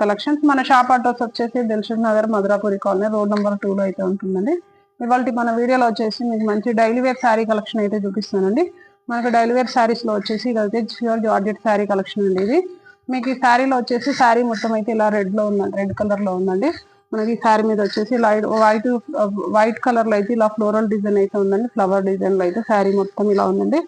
Collections. మన shop address వచ్చేసి Dilsukh Nagar, Madhurapuri colony, road number 2లో అయితే ఉంటుందండి. ఇవాళ మన వీడియోలో వచ్చేసి మీకు మంచి డైలీ వేర్ శారీ కలెక్షన్ అయితే చూపిస్తానండి. మనకు డైలీ వేర్ శారీస్ లో వచ్చేసి ఇదైతే ప్యూర్ జార్జెట్ శారీ కలెక్షన్ అండి. ఇది మీకు ఈ శారీలో వచ్చేసి శారీ మొత్తం అయితే ఇలా రెడ్ కలర్ లో ఉందండి. మనకి ఈ శారీ మీద వచ్చేసి వైట్ కలర్ లో అయితే ఇలా ఫ్లోరల్ డిజైన్ అయితే ఉందండి. ఫ్లవర్ డిజైన్ లో అయితే శారీ మొత్తం ఇలా ఉందండి.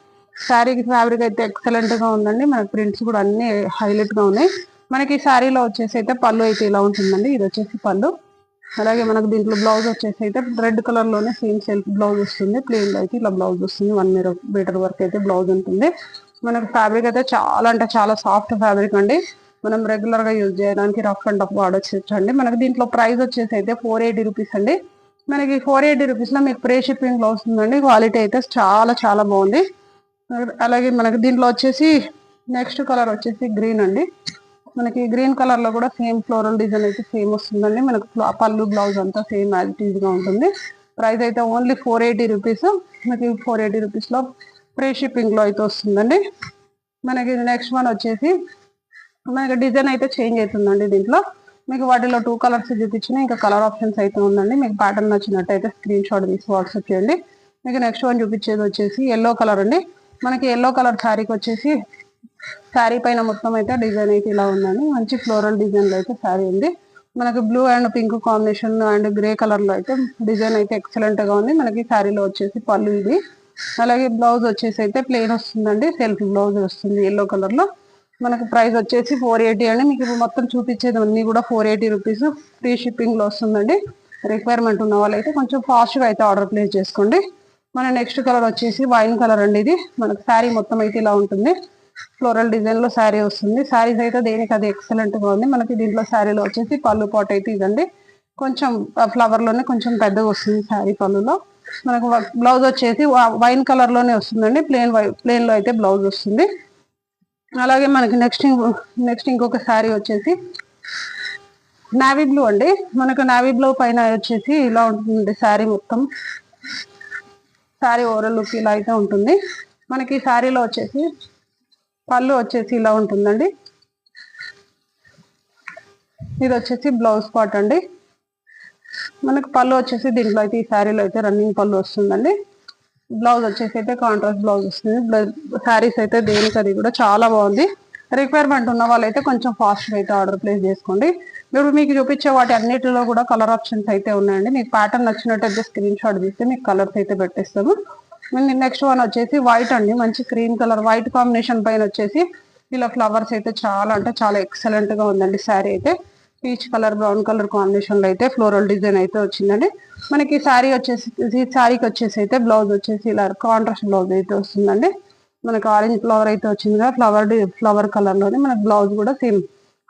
శారీకి ఫ్యాబ్రిక్ అయితే ఎక్సలెంట్ గా ఉందండి. మనకి ప్రింట్స్ కూడా అన్ని హైలైట్ గా ఉన్నాయి. మనకి ఈ శారీలో వచ్చేసి అయితే పళ్ళు అయితే ఇలా ఉంటుందండి. ఇది వచ్చేసి పళ్ళు. అలాగే మనకు దీంట్లో బ్లౌజ్ వచ్చేసి అయితే రెడ్ కలర్ లోనే సేమ్ సెల్ఫ్ బ్లౌజ్ వస్తుంది. ప్లెయిన్ లో అయితే ఇలా బ్లౌజ్ వస్తుంది. 1 మీటర్ వరకు అయితే బ్లౌజ్ ఉంటుంది. మనకు ఫ్యాబ్రిక్ అయితే చాలా అంటే చాలా సాఫ్ట్ ఫ్యాబ్రిక్ అండి. మనం రెగ్యులర్ గా యూజ్ చేయడానికి రఫ్ అండ్ టఫ్ వాడొచ్చు అండి. మనకి దీంట్లో ప్రైస్ వచ్చేసి అయితే 480 రూపీస్ అండి. మనకి 480 రూపీస్ లో మీకు ఫ్రీ షిప్పింగ్ లో వస్తుందండి. క్వాలిటీ అయితే చాలా చాలా బాగుంది. అలాగే మనకి దీంట్లో వచ్చేసి నెక్స్ట్ కలర్ వచ్చేసి గ్రీన్ అండి. మనకి గ్రీన్ కలర్ లో కూడా సేమ్ ఫ్లోరల్ డిజైన్ అయితే సేమ్ వస్తుందండి. మనకు పళ్ళు బ్లౌజ్ అంతా సేమ్ యాజ్ ఇట్ ఈజ్ గా ఉంటుంది. ప్రైస్ అయితే ఓన్లీ 480 రూపీస్. మనకి 480 రూపీస్ లో ఫ్రీ షిప్పింగ్ లో అయితే వస్తుందండి. మనకి నెక్స్ట్ వన్ వచ్చేసి మనకి డిజైన్ అయితే చేంజ్ అవుతుందండి. దీంట్లో మీకు వాటిలో 2 కలర్స్ చూపించిన ఇంకా కలర్ ఆప్షన్స్ అయితే ఉందండి. మీకు ప్యాటర్న్ నచ్చినట్టయితే స్క్రీన్ షాట్ తీసి వాట్సాప్ చేయండి. మీకు నెక్స్ట్ వన్ చూపించేది వచ్చేసి ఎల్లో కలర్ అండి. మనకి ఎల్లో కలర్ శారీకి వచ్చేసి శారీ పైన మొత్తం అయితే డిజైన్ అయితే ఇలా ఉందండి. మంచి ఫ్లోరల్ డిజైన్ లో అయితే శారీ ఉంది. మనకి blue and pink combination and grey colour లో అయితే డిజైన్ అయితే ఎక్సలెంట్ గా ఉంది. మనకి శారీలో వచ్చేసి పళ్ళు ఇది. అలాగే బ్లౌజ్ వచ్చేసి అయితే ప్లెయిన్ వస్తుందండి. సెల్ఫ్ బ్లౌజ్ వస్తుంది ఎల్లో కలర్ లో. మనకి ప్రైస్ వచ్చేసి 480 అండి. మీకు మొత్తం చూపించేది అన్ని కూడా 480 రూపీస్ ఫ్రీ షిప్పింగ్ లో వస్తుందండి. రిక్వైర్మెంట్ ఉన్న వాళ్ళైతే కొంచెం ఫాస్ట్ గా అయితే ఆర్డర్ ప్లేస్ చేసుకోండి. మన నెక్స్ట్ కలర్ వచ్చేసి వైన్ కలర్ అండి. ఇది మనకు శారీ మొత్తం అయితే ఇలా ఉంటుంది. ఫ్లోరల్ డిజైన్ లో శారీ వస్తుంది. శారీస్ అయితే దేనికి అది ఎక్సలెంట్ గా ఉంది. మనకి దీంట్లో శారీలో వచ్చేసి పళ్ళు పాట్ అయితే ఇదండి. కొంచెం ఫ్లవర్ లోనే కొంచెం పెద్దగా వస్తుంది శారీ పళ్ళులో. మనకు బ్లౌజ్ వచ్చేసి వైన్ కలర్ లోనే వస్తుందండి. ప్లెయిన్ లో అయితే బ్లౌజ్ వస్తుంది. అలాగే మనకి నెక్స్ట్ ఇంకొక శారీ వచ్చేసి నావీ బ్లూ అండి. మనకు నావీ బ్లూ పైన వచ్చేసి ఇలా ఉంటుంది శారీ మొత్తం. శారీ ఓవరాల్ లుక్ ఇలా అయితే ఉంటుంది. మనకి ఈ శారీలో వచ్చేసి పళ్ళు వచ్చేసి ఇలా ఉంటుందండి. ఇది వచ్చేసి బ్లౌజ్ పార్ట్ అండి. మనకు పళ్ళు వచ్చేసి దీంట్లో అయితే ఈ శారీలో అయితే రన్నింగ్ పళ్ళు వస్తుందండి. బ్లౌజ్ వచ్చేసి అయితే కాంట్రాస్ట్ బ్లౌజ్ వస్తుంది. శారీస్ అయితే దేనికి అది కూడా చాలా బాగుంది. రిక్వైర్మెంట్ ఉన్న వాళ్ళైతే కొంచెం ఫాస్ట్గా అయితే ఆర్డర్ ప్లేస్ చేసుకోండి. ఇప్పుడు మీకు చూపించే వాటి అన్నిటిలో కూడా కలర్ ఆప్షన్స్ అయితే ఉన్నాయండి. మీకు ప్యాటర్న్ నచ్చినట్టయితే స్క్రీన్ షాట్ తీస్తే మీకు కలర్స్ అయితే పెట్టేస్తాము. నెక్స్ట్ వన్ వచ్చేసి వైట్ అండి. మంచి క్రీమ్ కలర్ వైట్ కాంబినేషన్ పైన వచ్చేసి ఇలా ఫ్లవర్స్ అయితే చాలా అంటే చాలా ఎక్సలెంట్ గా ఉందండి. శారీ అయితే peach colour brown colour combination లో అయితే ఫ్లోరల్ డిజైన్ అయితే వచ్చిందండి. మనకి శారీకి వచ్చేసి అయితే బ్లౌజ్ వచ్చేసి ఇలా కాంట్రాస్ట్ బ్లౌజ్ అయితే వస్తుందండి. మనకి ఆరెంజ్ ఫ్లవర్ అయితే వచ్చింది కదా, ఫ్లవర్ కలర్ లోనే మనకి బ్లౌజ్ కూడా సేమ్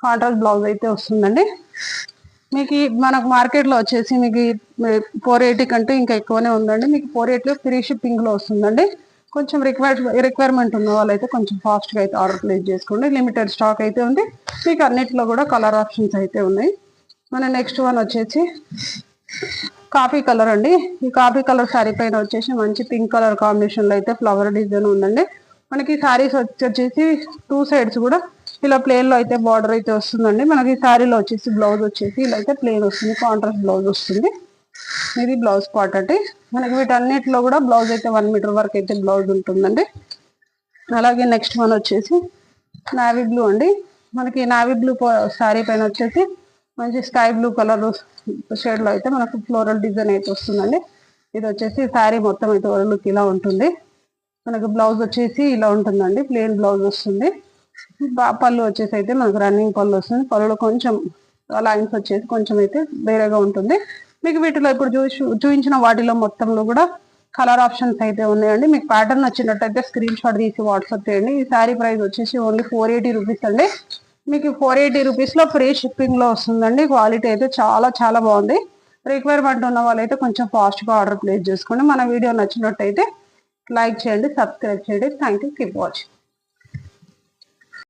కాంట్రాస్ట్ బ్లౌజ్ అయితే వస్తుందండి. మీకు మనకు మార్కెట్ లో వచ్చేసి మీకు 480 కంటే ఇంకా ఎక్కువనే ఉందండి. మీకు 480 ఫ్రీ షిప్పింగ్ లో వస్తుందండి. కొంచెం రిక్వైర్మెంట్ ఉన్న వాళ్ళైతే కొంచెం ఫాస్ట్ గా అయితే ఆర్డర్ ప్లేస్ చేసుకోండి. లిమిటెడ్ స్టాక్ అయితే ఉంది. మీకు అన్నిటిలో కూడా కలర్ ఆప్షన్స్ అయితే ఉన్నాయి. మన నెక్స్ట్ వన్ వచ్చేసి కాఫీ కలర్ అండి. ఈ కాఫీ కలర్ శారీ పైన వచ్చేసి మంచి పింక్ కలర్ కాంబినేషన్ లో అయితే ఫ్లవర్ డిజైన్ ఉందండి. మనకి శారీస్ వచ్చేసి 2 సైడ్స్ కూడా ఇలా ప్లేన్ లో అయితే బార్డర్ అయితే వస్తుందండి. మనకి శారీలో వచ్చేసి బ్లౌజ్ వచ్చేసి ఇలా అయితే ప్లేన్ వస్తుంది. కాంట్రాస్ట్ బ్లౌజ్ వస్తుంది. ఇది బ్లౌజ్ పార్ట్ అండి. మనకి వీటన్నిటిలో కూడా బ్లౌజ్ అయితే 1 మీటర్ వరకు అయితే బ్లౌజ్ ఉంటుందండి. అలాగే నెక్స్ట్ వన్ వచ్చేసి నావీ బ్లూ అండి. మనకి నావీ బ్లూ శారీ పైన వచ్చేసి మంచి స్కై బ్లూ కలర్ షేడ్ లో అయితే మనకు ఫ్లోరల్ డిజైన్ అయితే వస్తుందండి. ఇది వచ్చేసి శారీ మొత్తం అయితే లుక్ ఇలా ఉంటుంది. మనకు బ్లౌజ్ వచ్చేసి ఇలా ఉంటుందండి. ప్లెయిన్ బ్లౌజ్ వస్తుంది. పళ్ళు వచ్చేసి అయితే మనకు రన్నింగ్ పళ్ళు వస్తుంది. పళ్ళులో కొంచెం లైన్స్ వచ్చేసి కొంచెం అయితే వేరేగా ఉంటుంది. మీకు వీటిలో ఇప్పుడు చూపించిన వాటిలో మొత్తంలో కూడా కలర్ ఆప్షన్స్ అయితే ఉన్నాయండి. మీకు ప్యాటర్న్ నచ్చినట్టయితే స్క్రీన్ షాట్ తీసి వాట్సాప్ చేయండి. ఈ శారీ ప్రైస్ వచ్చేసి ఓన్లీ 480 రూపీస్ అండి. మీకు 480 రూపీస్ లో ఫ్రీ షిప్పింగ్ లో వస్తుందండి. క్వాలిటీ అయితే చాలా చాలా బాగుంది. రిక్వైర్మెంట్ ఉన్న వాళ్ళైతే కొంచెం ఫాస్ట్ గా ఆర్డర్ ప్లేస్ చేసుకోండి. మన వీడియో నచ్చినట్టయితే లైక్ చేయండి, సబ్స్క్రైబ్ చేయండి. Thank you. Keep watching.